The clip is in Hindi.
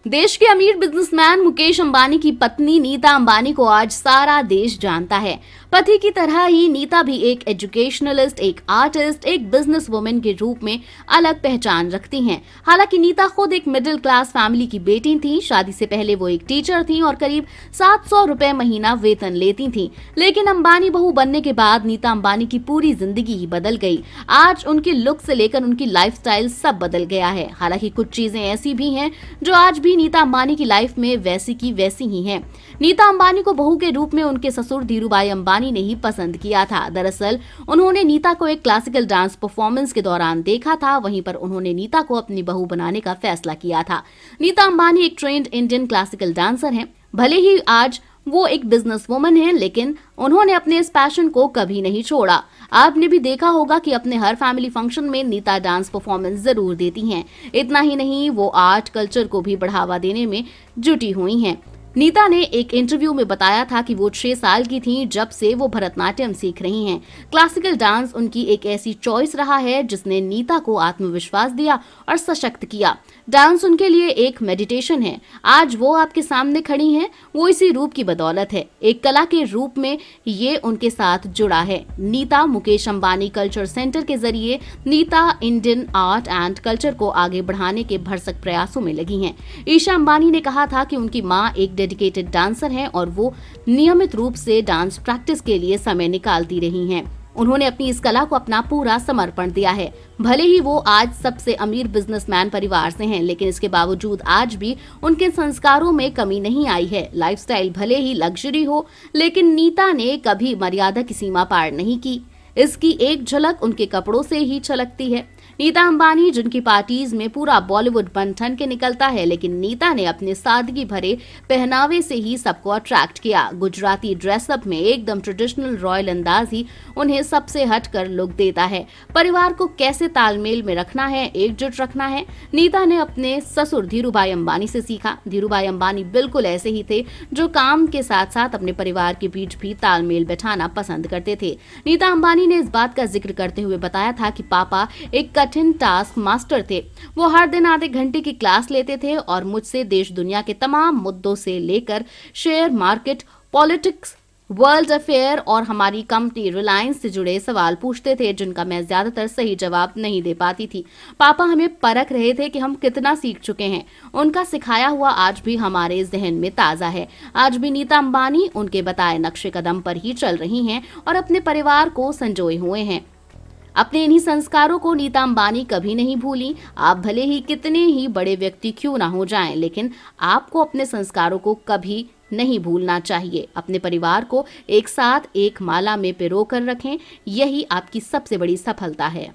देश के अमीर बिजनेसमैन मुकेश अंबानी की पत्नी नीता अंबानी को आज सारा देश जानता है। पति की तरह ही नीता भी एक एजुकेशनलिस्ट, एक आर्टिस्ट, एक बिजनेस वुमेन के रूप में अलग पहचान रखती हैं। हालांकि नीता खुद एक मिडिल क्लास फैमिली की बेटी थी। शादी से पहले वो एक टीचर थी और करीब 700 रुपए महीना वेतन लेती थी। लेकिन अंबानी बहू बनने के बाद नीता अंबानी की पूरी जिंदगी ही बदल गई। आज उनके लुक से लेकर उनकी लाइफस्टाइल सब बदल गया है। हालांकि कुछ चीजें ऐसी भी हैं जो आज भी नीता अंबानी की लाइफ में वैसी की वैसी ही हैं। नीता अंबानी को बहू के रूप में उनके ससुर धीरूभाई अंबानी ने ही पसंद किया था। दरअसल उन्होंने नीता को एक क्लासिकल डांस परफॉर्मेंस के दौरान देखा था। वहीं पर उन्होंने नीता को अपनी बहू बनाने का फैसला किया था। नीता अंबानी एक ट्रेंड इंडियन क्लासिकल डांसर हैं। भले ही आज वो एक बिजनेस वुमन है, लेकिन उन्होंने अपने इस पैशन को कभी नहीं छोड़ा। आपने भी देखा होगा कि अपने हर फैमिली फंक्शन में नीता डांस परफॉर्मेंस जरूर देती हैं। इतना ही नहीं, वो आर्ट कल्चर को भी बढ़ावा देने में जुटी हुई हैं। नीता ने एक इंटरव्यू में बताया था कि वो 6 साल की थी जब से वो भरतनाट्यम सीख रही हैं। क्लासिकल डांस उनकी एक ऐसी चॉइस रहा है जिसने नीता को आत्मविश्वास दिया और सशक्त किया। डांस उनके लिए एक मेडिटेशन है। आज वो आपके सामने खड़ी हैं, वो इसी रूप की बदौलत है। एक कला के रूप में ये उनके साथ जुड़ा है। नीता मुकेश अंबानी कल्चर सेंटर के जरिए Nita Indian art and culture को आगे बढ़ाने के भरसक प्रयासों में लगी हैं। ईशा अंबानी ने कहा था कि उनकी मां एक डेडिकेटेड डांसर हैं और वो नियमित रूप से डांस प्रैक्टिस के लिए समय निकालती रही हैं। उन्होंने अपनी इस कला को अपना पूरा समर्पण दिया है। भले ही वो आज सबसे अमीर बिजनेसमैन परिवार से हैं, लेकिन इसके बावजूद आज भी उनके संस्कारों में कमी नहीं आई है। लाइफस्टाइल भले ही लग्जरी हो, लेकिन नीता ने कभी मर्यादा की सीमा पार नहीं की। इसकी एक झलक उनके कपड़ों से ही छलकती है। नीता अंबानी जिनकी पार्टीज में पूरा बॉलीवुड बन ठन के निकलता है, लेकिन नीता ने अपने सादगी भरे पहनावे से ही सबको अट्रैक्ट किया। गुजराती ड्रेसअप में एकदम ट्रेडिशनल रॉयल अंदाज ही उन्हें सबसे हटकर लुक देता है। परिवार को कैसे तालमेल में रखना है, एकजुट रखना है, नीता ने अपने ससुर धीरूभाई अंबानी से सीखा। धीरूभाई अंबानी बिल्कुल ऐसे ही थे जो काम के साथ साथ अपने परिवार के बीच भी तालमेल बैठाना पसंद करते थे। नीता अंबानी ने इस बात का जिक्र करते हुए बताया था कि पापा एक कठिन टास्क मास्टर थे। वो हर दिन आधे घंटे की क्लास लेते थे और मुझसे देश दुनिया के तमाम मुद्दों से लेकर share market, politics, world affair और हमारी कंपनी रिलायंस से जुड़े सवाल पूछते थे, जिनका मैं ज्यादातर सही जवाब नहीं दे पाती थी। पापा हमें परख रहे थे कि हम कितना सीख चुके हैं। उनका सिखाया हुआ आज भी हमारे जहन में ताजा है। आज भी नीता अंबानी उनके बताए नक्शे कदम पर ही चल रही हैं और अपने परिवार को संजोए हुए हैं। अपने इन्हीं संस्कारों को नीता अंबानी कभी नहीं भूली। आप भले ही कितने ही बड़े व्यक्ति क्यों ना हो जाएं, लेकिन आपको अपने संस्कारों को कभी नहीं भूलना चाहिए। अपने परिवार को एक साथ एक माला में पिरो कर रखें, यही आपकी सबसे बड़ी सफलता है।